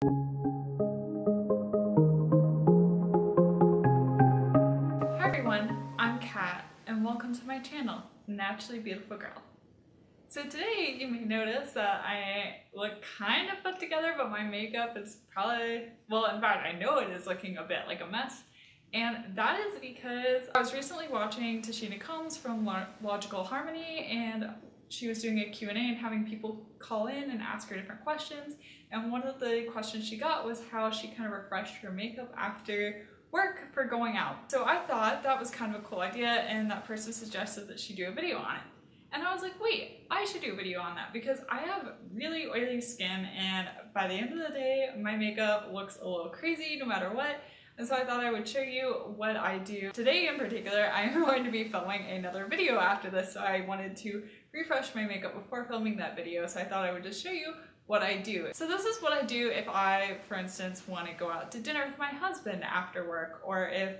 Hi everyone, I'm Kat and welcome to my channel, Naturally Beautiful Girl. So today you may notice that I look kind of put together, but my makeup is probably, well, in fact I know it is looking a bit like a mess. And that is because I was recently watching Tashina Combs from Logical Harmony, and she was doing a Q&A and having people call in and ask her different questions. And one of the questions she got was how she kind of refreshed her makeup after work for going out. So I thought that was kind of a cool idea, and that person suggested that she do a video on it. And I was like, wait, I should do a video on that because I have really oily skin, and by the end of the day, my makeup looks a little crazy no matter what. And so I thought I would show you what I do. Today in particular, I'm going to be filming another video after this, so I wanted to refresh my makeup before filming that video, so I thought I would just show you what I do. So this is what I do if I, for instance, want to go out to dinner with my husband after work, or if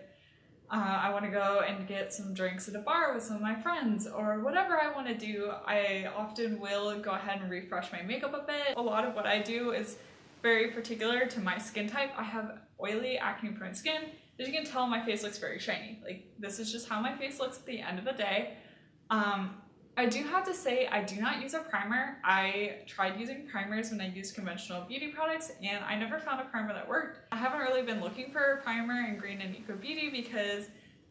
I want to go and get some drinks at a bar with some of my friends, or whatever I want to do. I often will go ahead and refresh my makeup a bit. A lot of what I do is very particular to my skin type. I have oily, acne-prone skin. As you can tell, my face looks very shiny. Like, this is just how my face looks at the end of the day. I do have to say I do not use a primer. I tried using primers when I used conventional beauty products, and I never found a primer that worked. I haven't really been looking for a primer in Green and Eco Beauty because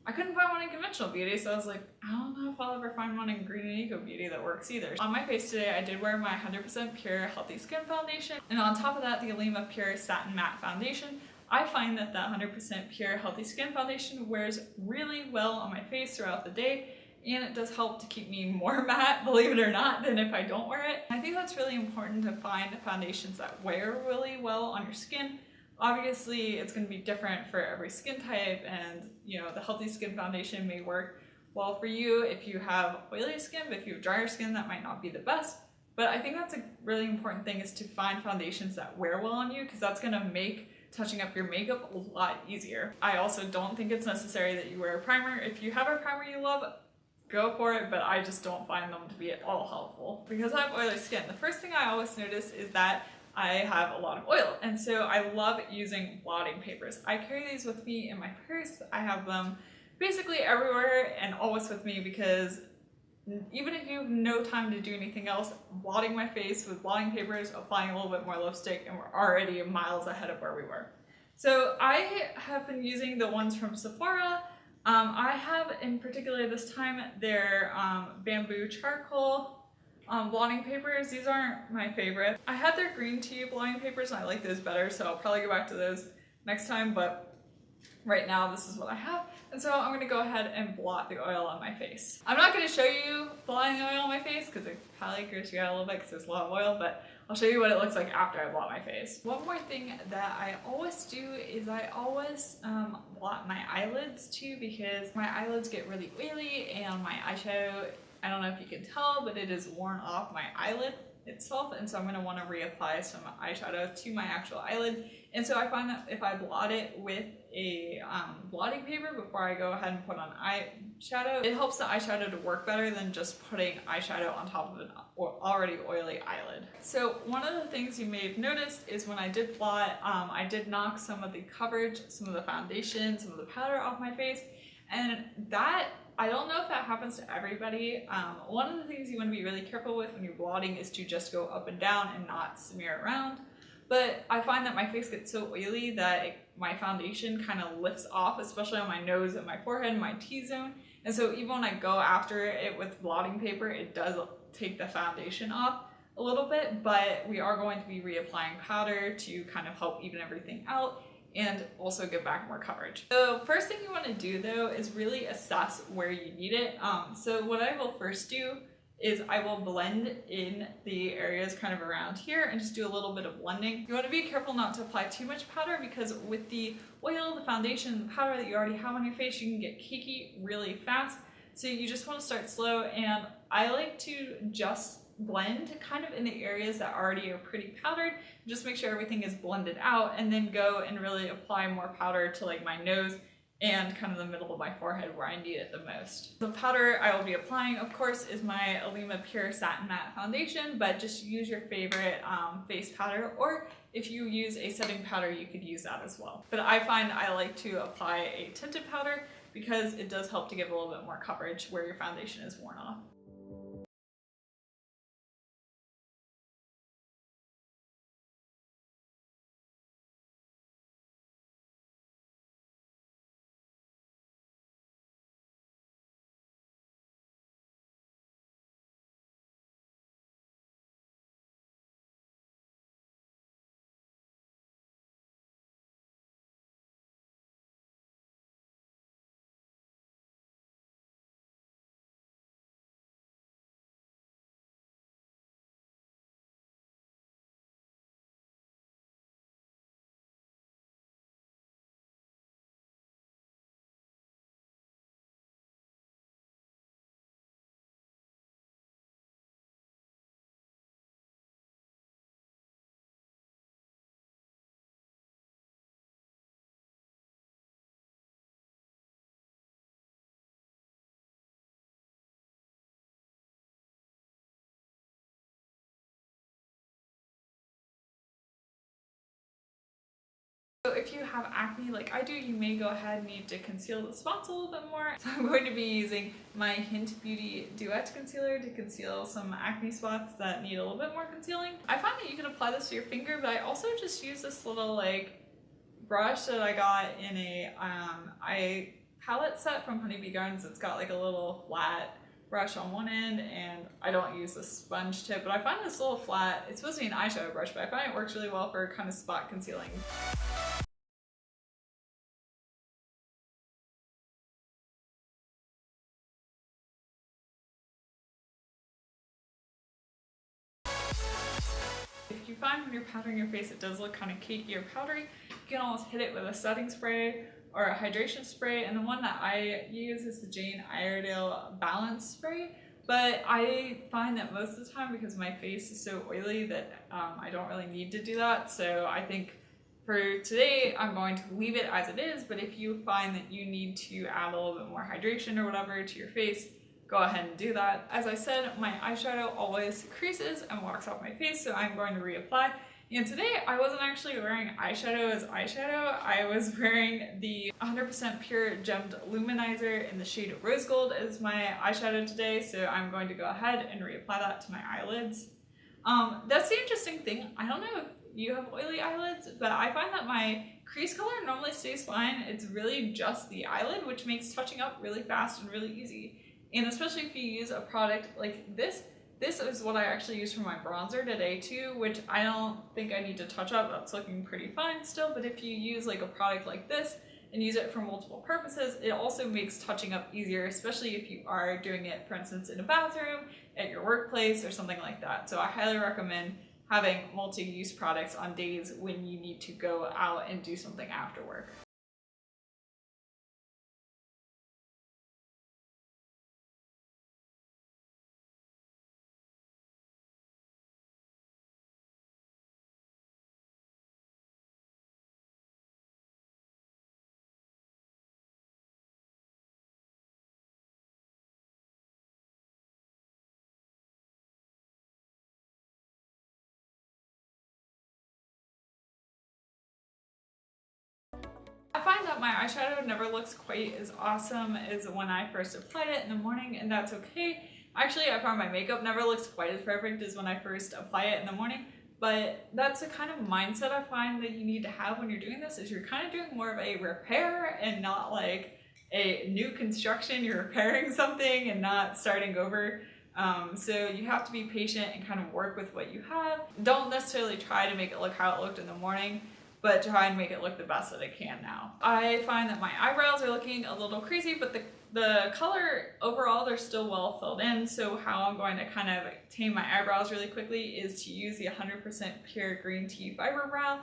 I couldn't find one in conventional beauty, so I was like, I don't know if I'll ever find one in Green and Eco Beauty that works either. On my face today, I did wear my 100% Pure Healthy Skin Foundation, and on top of that, the Alima Pure Satin Matte Foundation. I find that that 100% Pure Healthy Skin Foundation wears really well on my face throughout the day, and it does help to keep me more matte, believe it or not, than if I don't wear it. I think that's really important to find foundations that wear really well on your skin. Obviously, it's going to be different for every skin type, and you know, the Healthy Skin Foundation may work well for you if you have oily skin, but if you have drier skin, that might not be the best. But I think that's a really important thing, is to find foundations that wear well on you, because that's going to make touching up your makeup a lot easier. I also don't think it's necessary that you wear a primer. If you have a primer you love, go for it, but I just don't find them to be at all helpful. Because I have oily skin, the first thing I always notice is that I have a lot of oil, and so I love using blotting papers. I carry these with me in my purse. I have them basically everywhere and always with me, because even if you have no time to do anything else, blotting my face with blotting papers, applying a little bit more lipstick, and we're already miles ahead of where we were. So I have been using the ones from Sephora. I have, in particular this time, their bamboo charcoal blotting papers. These aren't my favorite. I had their green tea blotting papers and I like those better, so I'll probably go back to those next time, but right now this is what I have. And so I'm gonna go ahead and blot the oil on my face. I'm not gonna show you blotting the oil on my face because it probably gross you out a little bit because there's a lot of oil, but I'll show you what it looks like after I blot my face. One more thing that I always do is I always blot my eyelids too, because my eyelids get really oily and my eyeshadow, I don't know if you can tell, but it is worn off my eyelid itself, and so I'm going to want to reapply some eyeshadow to my actual eyelid. And so I find that if I blot it with a blotting paper before I go ahead and put on eyeshadow, it helps the eyeshadow to work better than just putting eyeshadow on top of an already oily eyelid. So one of the things you may have noticed is when I did blot, I did knock some of the coverage, some of the foundation, some of the powder off my face, and that, I don't know if that happens to everybody. One of the things you want to be really careful with when you're blotting is to just go up and down and not smear around. But I find that my face gets so oily that my foundation kind of lifts off, especially on my nose and my forehead and my T-zone. And so even when I go after it with blotting paper, it does take the foundation off a little bit, but we are going to be reapplying powder to kind of help even everything out and also give back more coverage. So first thing you want to do though is really assess where you need it. So what I will first do is I will blend in the areas kind of around here and just do a little bit of blending. You want to be careful not to apply too much powder, because with the oil, the foundation, the powder that you already have on your face, you can get cakey really fast. So you just want to start slow, and I like to just blend kind of in the areas that already are pretty powdered, just make sure everything is blended out, and then go and really apply more powder to like my nose and kind of the middle of my forehead where I need it the most. The powder I will be applying, of course, is my Alima Pure Satin Matte Foundation, but just use your favorite face powder, or if you use a setting powder, you could use that as well. But I find I like to apply a tinted powder because it does help to give a little bit more coverage where your foundation is worn off. So if you have acne like I do, you may go ahead and need to conceal the spots a little bit more. So I'm going to be using my Hint Beauty Duet Concealer to conceal some acne spots that need a little bit more concealing. I find that you can apply this to your finger, but I also just use this little like brush that I got in a eye palette set from Honeybee Gardens. It's got like a little flat brush on one end, and I don't use a sponge tip, but I find this little flat, it's supposed to be an eyeshadow brush, but I find it works really well for kind of spot concealing. If you find when you're powdering your face it does look kind of cakey or powdery, you can almost hit it with a setting spray or a hydration spray, and the one that I use is the Jane Iredale Balance Spray. But I find that most of the time, because my face is so oily, that I don't really need to do that. So I think for today I'm going to leave it as it is, but if you find that you need to add a little bit more hydration or whatever to your face, go ahead and do that. As I said, my eyeshadow always creases and walks off my face, so I'm going to reapply. And today I wasn't actually wearing eyeshadow as eyeshadow. I was wearing the 100% pure gemmed Luminizer in the shade Rose Gold as my eyeshadow today, so I'm going to go ahead and reapply that to my eyelids. That's the interesting thing. I don't know if you have oily eyelids, but I find that my crease color normally stays fine. It's really just the eyelid, which makes touching up really fast and really easy. And especially if you use a product like this. This is what I actually use for my bronzer today too, which I don't think I need to touch up. That's looking pretty fine still, but if you use like a product like this and use it for multiple purposes, it also makes touching up easier, especially if you are doing it, for instance, in a bathroom, at your workplace, or something like that. So I highly recommend having multi-use products on days when you need to go out and do something after work. I find that my eyeshadow never looks quite as awesome as when I first applied it in the morning, and that's okay. Actually, I find my makeup never looks quite as perfect as when I first apply it in the morning, but that's the kind of mindset I find that you need to have when you're doing this, is you're kind of doing more of a repair and not like a new construction. You're repairing something and not starting over. So you have to be patient and kind of work with what you have. Don't necessarily try to make it look how it looked in the morning, but try and make it look the best that it can now. I find that my eyebrows are looking a little crazy, but the color overall, they're still well filled in. So how I'm going to kind of tame my eyebrows really quickly is to use the 100% pure green tea fiber brow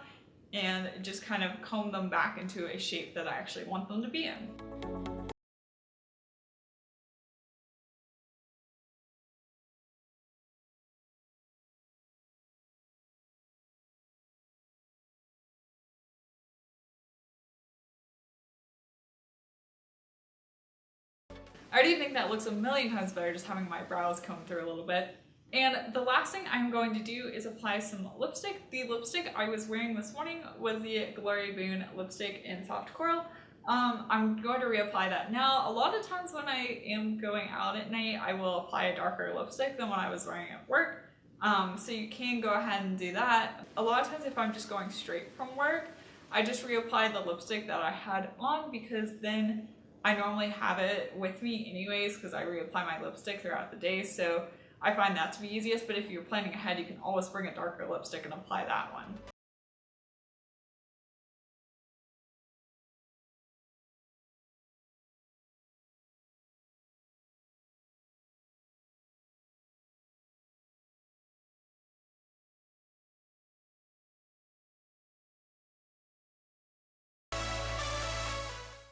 and just kind of comb them back into a shape that I actually want them to be in. I already think that looks a million times better just having my brows come through a little bit. And the last thing I'm going to do is apply some lipstick. The lipstick I was wearing this morning was the Glory Boon lipstick in Soft Coral. I'm going to reapply that now. A lot of times when I am going out at night, I will apply a darker lipstick than what I was wearing at work. So you can go ahead and do that. A lot of times if I'm just going straight from work, I just reapply the lipstick that I had on, because then I normally have it with me anyways because I reapply my lipstick throughout the day. So I find that to be easiest, but if you're planning ahead, you can always bring a darker lipstick and apply that one.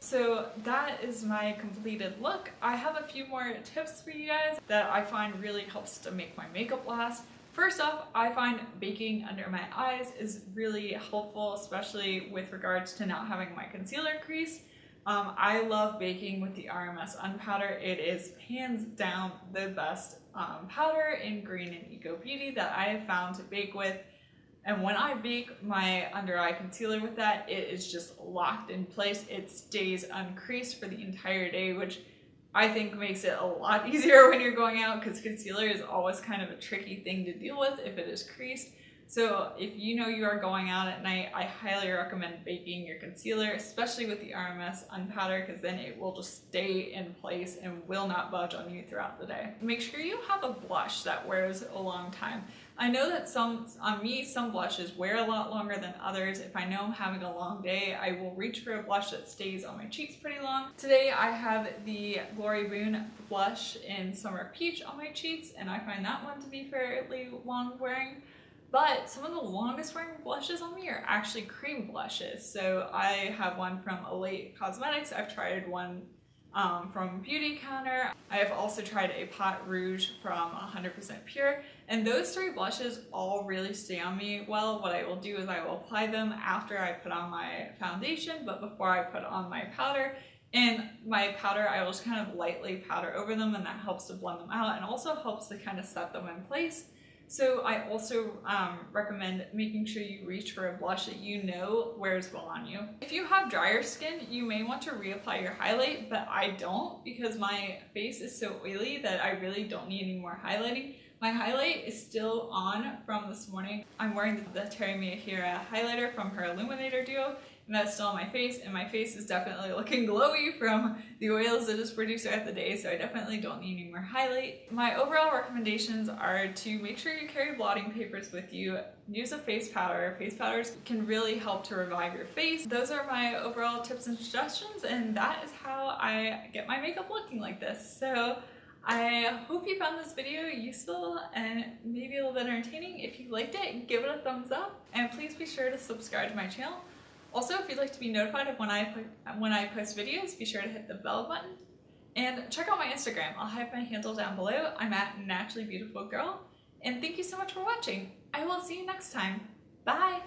So that is my completed look. I have a few more tips for you guys that I find really helps to make my makeup last. First off, I find baking under my eyes is really helpful, especially with regards to not having my concealer crease. I love baking with the RMS Unpowder. It is hands down the best powder in Green and Eco Beauty that I have found to bake with. And when I bake my under eye concealer with that, it is just locked in place. It stays uncreased for the entire day, which I think makes it a lot easier when you're going out, because concealer is always kind of a tricky thing to deal with if it is creased. So if you know you are going out at night, I highly recommend baking your concealer, especially with the RMS Unpowder, because then it will just stay in place and will not budge on you throughout the day. Make sure you have a blush that wears a long time. I know that some blushes wear a lot longer than others. If I know I'm having a long day, I will reach for a blush that stays on my cheeks pretty long. Today I have the Glory Boon blush in Summer Peach on my cheeks, and I find that one to be fairly long wearing. But some of the longest wearing blushes on me are actually cream blushes. So I have one from Elate Cosmetics. I've tried one from Beauty Counter. I have also tried a Pot Rouge from 100% Pure, and those three blushes all really stay on me well. What I will do is I will apply them after I put on my foundation, but before I put on my powder. And my powder, I will just kind of lightly powder over them, and that helps to blend them out and also helps to kind of set them in place. So I also recommend making sure you reach for a blush that you know wears well on you. If you have drier skin, you may want to reapply your highlight, but I don't, because my face is so oily that I really don't need any more highlighting. My highlight is still on from this morning. I'm wearing the Teri Miyahira highlighter from her Illuminator duo, and that's still on my face, and my face is definitely looking glowy from the oils that is produced throughout the day, so I definitely don't need any more highlight. My overall recommendations are to make sure you carry blotting papers with you. Use a face powder. Face powders can really help to revive your face. Those are my overall tips and suggestions, and that is how I get my makeup looking like this. So I hope you found this video useful and maybe a little bit entertaining. If you liked it, give it a thumbs up, and please be sure to subscribe to my channel. Also, if you'd like to be notified of when I post videos, be sure to hit the bell button. And check out my Instagram. I'll have my handle down below. I'm at naturallybeautifulgirl. And thank you so much for watching. I will see you next time. Bye!